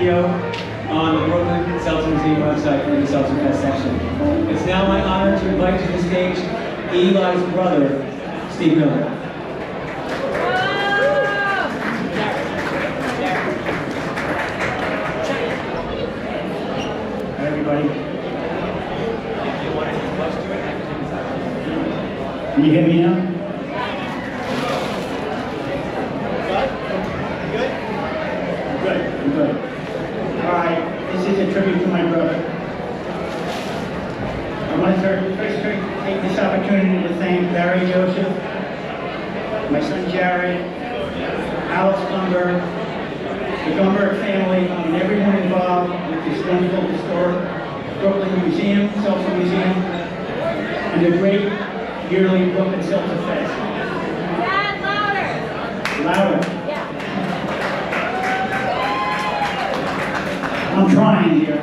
video on the Brooklyn Seltzer Museum website in the SeltzerFest section. It's now my honor to invite to the stage Eli's brother, Steve Miller. Hi, everybody. Can you hear me now? Good. All right, this is a tribute to my brother. I want to first take this opportunity to thank Barry Joseph, my son Jared, Alex Gumberg, the Gumberg family, and everyone involved with this wonderful historic Brooklyn Museum, Seltzer Museum, and the great yearly Brooklyn SeltzerFest. Dad, louder! Louder. I'm trying here.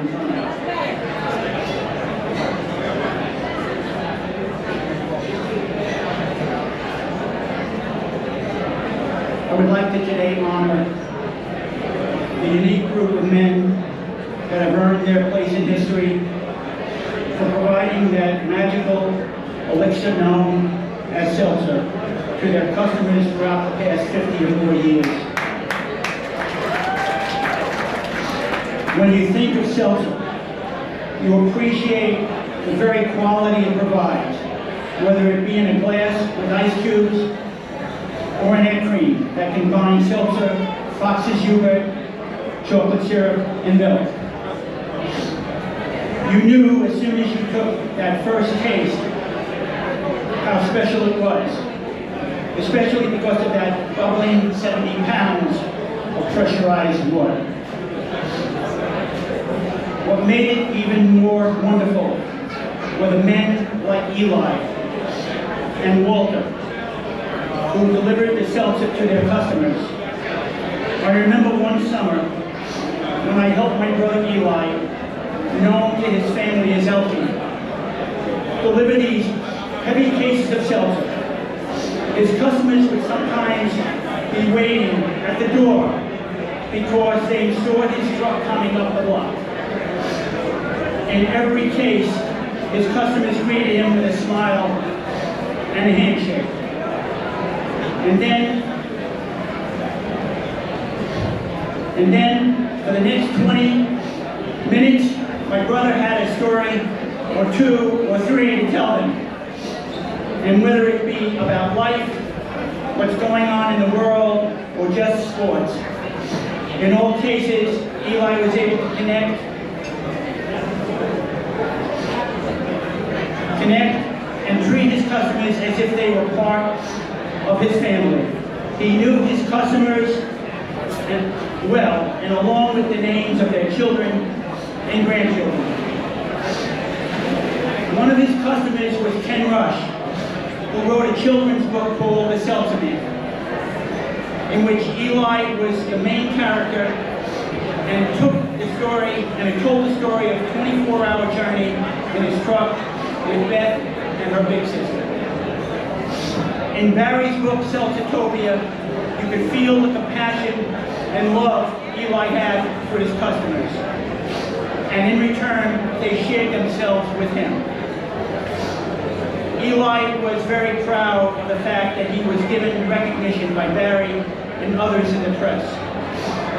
I would like to today honor the unique group of men that have earned their place in history for providing that magical elixir known as seltzer to their customers throughout the past 50 or more years. When you think of seltzer, you appreciate the very quality it provides, whether it be in a glass with ice cubes or an egg cream that combines seltzer, Fox's yogurt, chocolate syrup, and milk. You knew as soon as you took that first taste how special it was, especially because of that bubbling 70 pounds of pressurized water. What made it even more wonderful were the men like Eli and Walter, who delivered the seltzer to their customers. I remember one summer when I helped my brother Eli, known to his family as Elkie, deliver these heavy cases of seltzer. His customers would sometimes be waiting at the door because they saw his truck coming up the block. In every case, his customers greeted him with a smile and a handshake. And then, for the next 20 minutes, my brother had a story, or two, or three to tell them. And whether it be about life, what's going on in the world, or just sports. In all cases, Eli was able to connect and treat his customers as if they were part of his family. He knew his customers well, and along with the names of their children and grandchildren. One of his customers was Ken Rush, who wrote a children's book called The Seltzer Man, in which Eli was the main character and told the story of a 24-hour journey in his truck with Beth and her big sister. In Barry's book, Seltzertopia, you could feel the compassion and love Eli had for his customers. And in return, they shared themselves with him. Eli was very proud of the fact that he was given recognition by Barry and others in the press.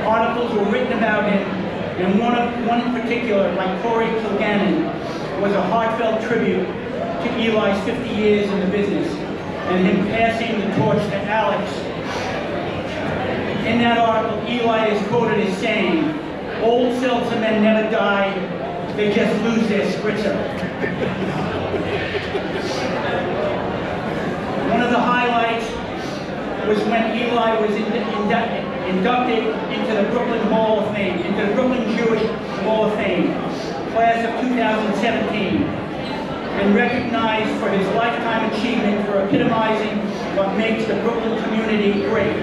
Articles were written about him, and one in particular, like Corey Kilgannon, was a heartfelt tribute to Eli's 50 years in the business and him passing the torch to Alex. In that article, Eli is quoted as saying, "Old seltzer men never die, they just lose their spritzer." One of the highlights was when Eli was inducted into the Brooklyn Hall of Fame, into the Brooklyn Jewish Hall of Fame, class of 2017, and recognized for his lifetime achievement for epitomizing what makes the Brooklyn community great.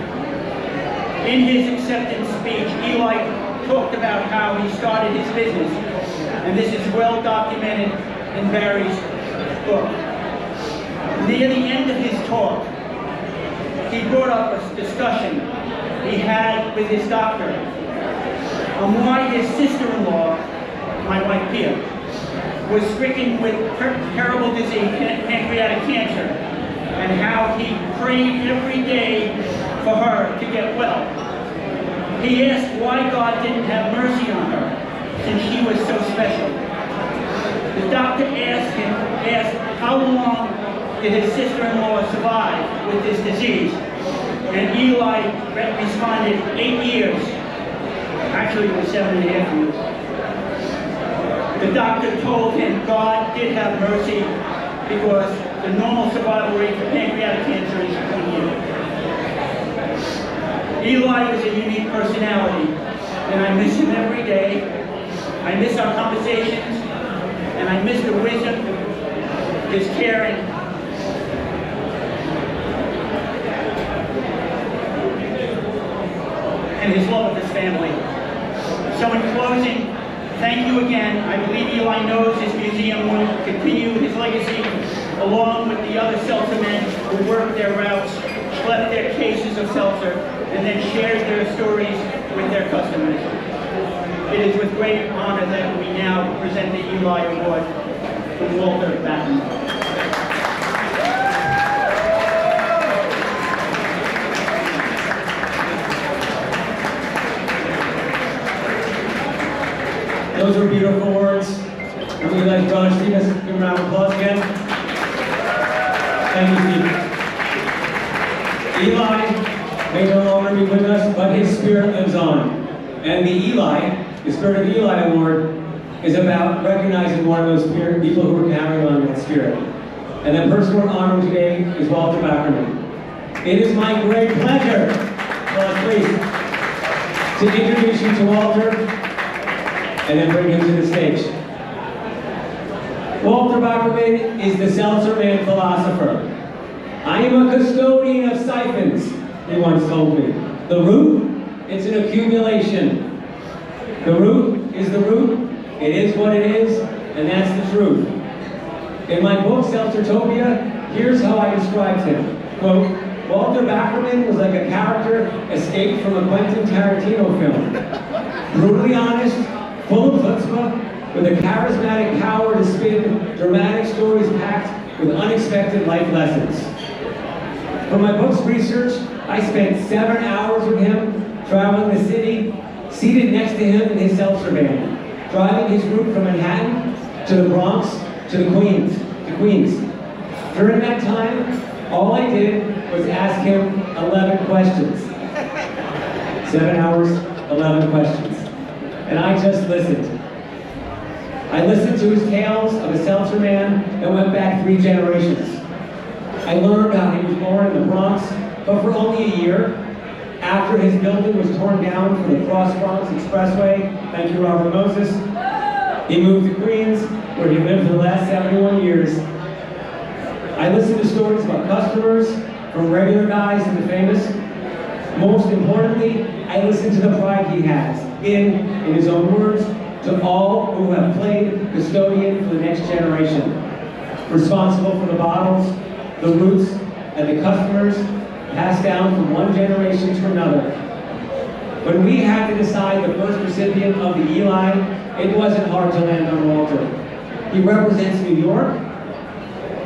In his acceptance speech, Eli talked about how he started his business, and this is well documented in Barry's book. Near the end of his talk, he brought up a discussion he had with his doctor on why his sister-in-law, my wife Pia, was stricken with terrible disease, pancreatic cancer, and how he prayed every day for her to get well. He asked why God didn't have mercy on her, since she was so special. The doctor asked how long did his sister-in-law survive with this disease, and Eli responded, 8 years. Actually, it was 7.5 years. The doctor told him God did have mercy because the normal survival rate for pancreatic cancer is 1 year. Eli was a unique personality, and I miss him every day. I miss our conversations, and I miss the wisdom, his caring, and his love of his family. So in closing, thank you again. I believe Eli knows his museum will continue his legacy along with the other seltzer men who worked their routes, schlepped their cases of seltzer, and then shared their stories with their customers. It is with great honor that we now present the Eli Award to Walter Backerman. Those were beautiful words. Would you like Brother Steve to give him a round of applause again? Thank you, Steve. Eli may no longer be with us, but his spirit lives on. And the Spirit of Eli Award is about recognizing one of those people who are carrying on that spirit. And the person we're honoring today is Walter Backerman. It is my great pleasure, please, to introduce you to Walter, and then bring him to the stage. Walter Backerman is the Seltzer Man philosopher. I am a custodian of siphons, he once told me. The root, it's an accumulation. The root is the root, it is what it is, and that's the truth. In my book, Seltzertopia, here's how I described him. Quote, Walter Backerman was like a character escaped from a Quentin Tarantino film. Brutally honest, full of chutzpah, with a charismatic power to spin dramatic stories packed with unexpected life lessons. For my book's research, I spent 7 hours with him, traveling the city, seated next to him in his seltzer van, driving his route from Manhattan to the Bronx to the Queens. During that time, all I did was ask him 11 questions. 7 hours, 11 questions. And I just listened. I listened to his tales of a seltzer man that went back 3 generations. I learned how he was born in the Bronx, but for only a year, after his building was torn down for the Cross Bronx Expressway. Thank you, Robert Moses. He moved to Queens, where he lived for the last 71 years. I listened to stories about customers, from regular guys to the famous. Most importantly, I listened to the pride he has in his own words, to all who have played custodian for the next generation. Responsible for the bottles, the roots, and the customers passed down from one generation to another. When we had to decide the first recipient of the Eli, it wasn't hard to land on Walter. He represents New York,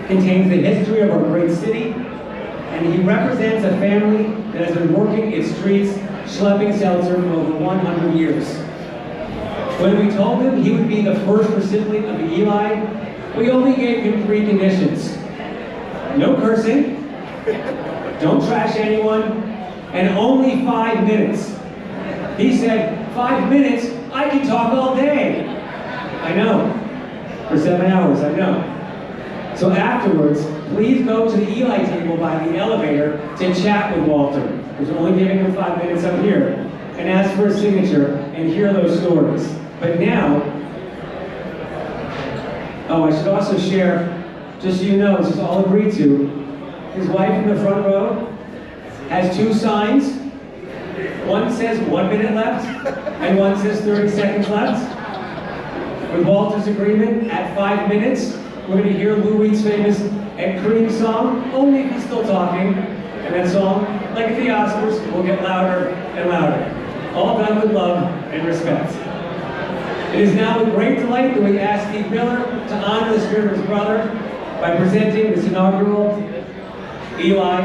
contains the history of our great city, and he represents a family that has been working its streets, schlepping seltzer for over 100 years. When we told him he would be the first recipient of the Eli, we only gave him 3 conditions. No cursing, don't trash anyone, and only 5 minutes. He said, 5 minutes? I can talk all day. I know. For 7 hours, I know. So afterwards, please go to the Eli table by the elevator to chat with Walter, because we're only giving him 5 minutes up here, and ask for a signature and hear those stories. But now, I should also share, just so you know, this is all agreed to, his wife in the front row has 2 signs. One says 1 minute left, and one says 30 seconds left. With Walter's agreement, at 5 minutes, we're going to hear Lou Reed's famous "And Cream" song, only if he's still talking. And that song, like at the Oscars, will get louder and louder. all done with love and respect. It is now with great delight that we ask Steve Miller to honor the spirit of his brother by presenting this inaugural Eli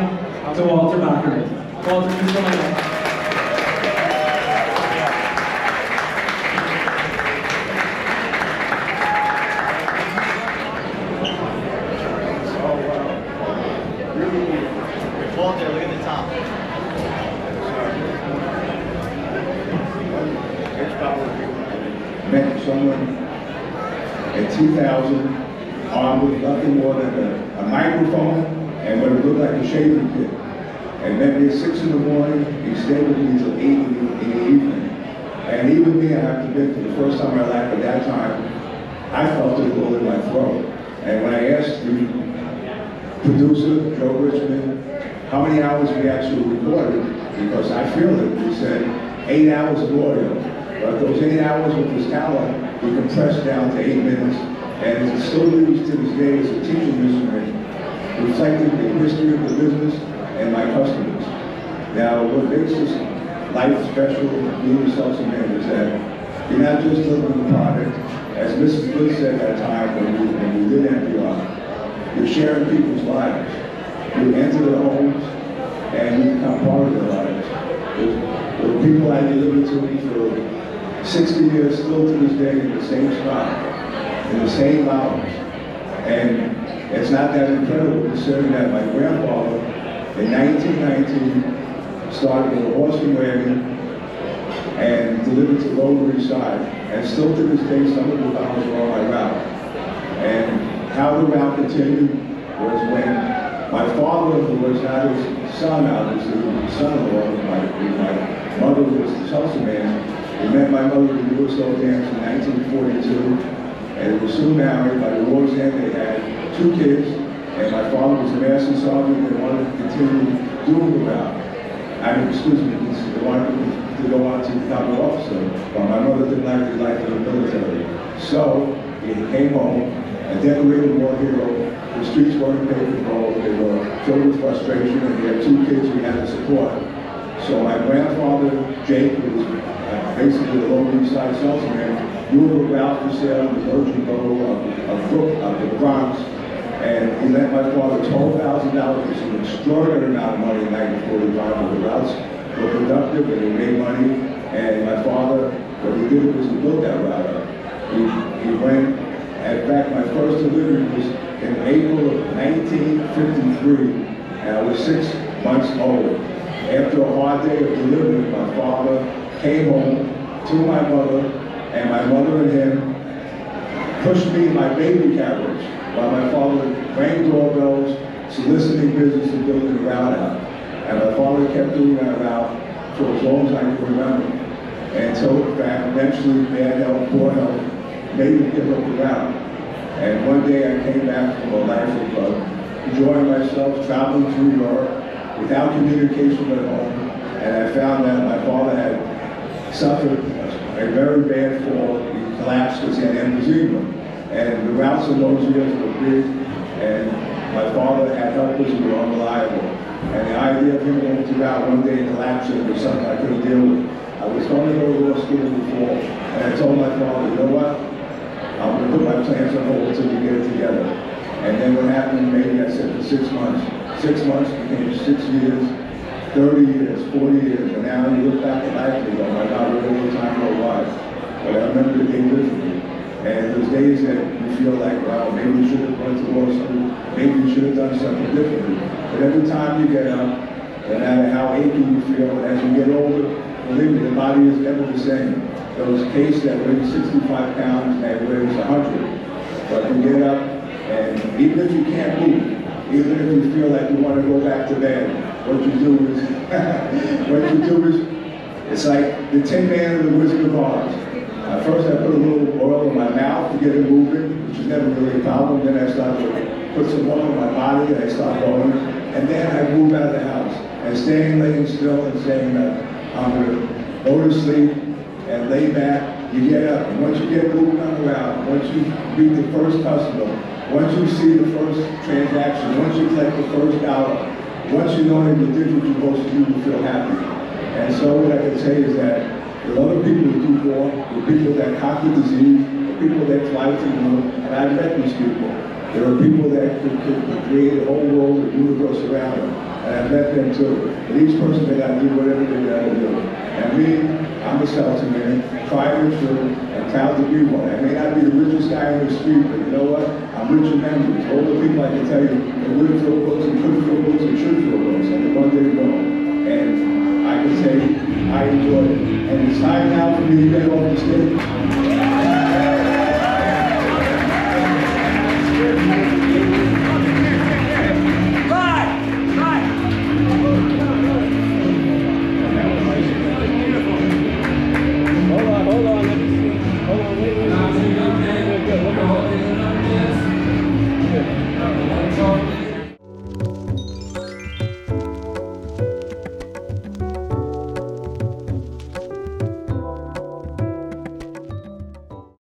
to Walter Backerman. Walter, please come on up. Walter, look at the top. Met someone in 2000 armed with nothing more than a microphone and what it looked like a shaving kit. And met me at 6 in the morning. He stayed with me till 8 in the evening. And even me, I have to admit, for the first time in my life at that time, I felt it go in my throat. And when I asked the producer, Joe Richmond, how many hours we actually recorded, because I feel it, he said 8 hours of audio. But those 8 hours with his talent, we compressed down to 8 minutes, and it still lives to this day as a teaching instrument, reflecting the history of the business and my customers. Now, what makes this life special, being a seltzer man, is that you're not just delivering the product, as Mrs. Bliss said at that time when we did NPR, you're sharing people's lives. You enter their homes and you become part of their lives. There were people I delivered to for 60 years, still to this day, in the same spot, in the same hours. And it's not that incredible considering that my grandfather, in 1919, started with a horse and wagon and delivered to Lower East Side. And still to this day, some of the farmers are on my route. And how the route continued was when my father, who was not his son, obviously, his son-in-law, my mother was the Seltzer man. He met my mother at the Newark Slow Dance in 1942, and they were soon married. By the war's end, they had 2 kids, and my father was a master sergeant. They wanted to continue doing the route. They wanted to go on to become an officer, but my mother didn't like the life of the military. So he came home, a decorated war hero. The streets weren't paved with gold. They were filled with frustration, and we had 2 kids we had to support. So my grandfather, Jake, who was basically the Lower East Side Seltzer man, knew of a route for sale in the Virgin Borough of the Bronx, and he lent my father $12,000, which is an extraordinary amount of money in 1945, but the routes were productive and they made money. And my father, what he did was to build that route up. He went, in fact, my first delivery was in April of 1953, and I was 6 months old. After a hard day of delivery, my father came home to my mother, and my mother and him pushed me in my baby carriage while my father rang doorbells, soliciting business and building a route out. And my father kept doing that route for as long as I can remember. Until, in fact, eventually bad health, poor health, made me give up the route. And one day I came back from a life of enjoying myself, traveling through Europe without communication at home. And I found that my father had suffered a very bad fall. He collapsed because he had emphysema. And the routes in those years were big, and my father had helpers who were unreliable. And the idea of him going to route one day and collapsing was something I couldn't deal with. I was going to go to law school in the fall, and I told my father, you know what? I'm going to put my plans on hold until we get it together. And then what happened, maybe I said for 6 months. 6 months became 6 years, 30 years, 40 years, and now you look back at life and you go, oh my God, where did the time go by? But I remember the day differently. And there's days that you feel like, wow, maybe we should have went to law school, maybe we should have done something differently. But every time you get up, no matter how achy you feel, and as you get older, believe me, the body is never the same. There was a case that weighed 65 pounds and weighs 100. But you get up, and even if you can't move, even if you feel like you want to go back to bed, what you do is, it's like the Tin Man and the Wizard of Oz. First I put a little oil in my mouth to get it moving, which is never really a problem. Then I start to put some oil in my body and I start going. And then I move out of the house. And laying still and saying that I'm going to go to sleep and lay back. You get up, and once you get moving around, once you meet the first customer, once you see the first transaction, once you collect the first dollar, once you know that you did what you're supposed to do, you feel happy. And so what I can say is that There are other people who do more. There are people that caught the disease. There are people that fly to the moon. And I've met these people. There are people that could create a whole world, a universe around them. And I've met them too. And each person, they got to do whatever they got to do. And me, I'm a Seltzer man, tried and true, and proud to be one. I may not be the richest guy on the street, but you know what? I'm rich in memories. All the people I can tell you, they would fill books, and couldn't fill books, and should fill books, and the one day go. And I can say I enjoyed it. And it's time now for me to get off the stage.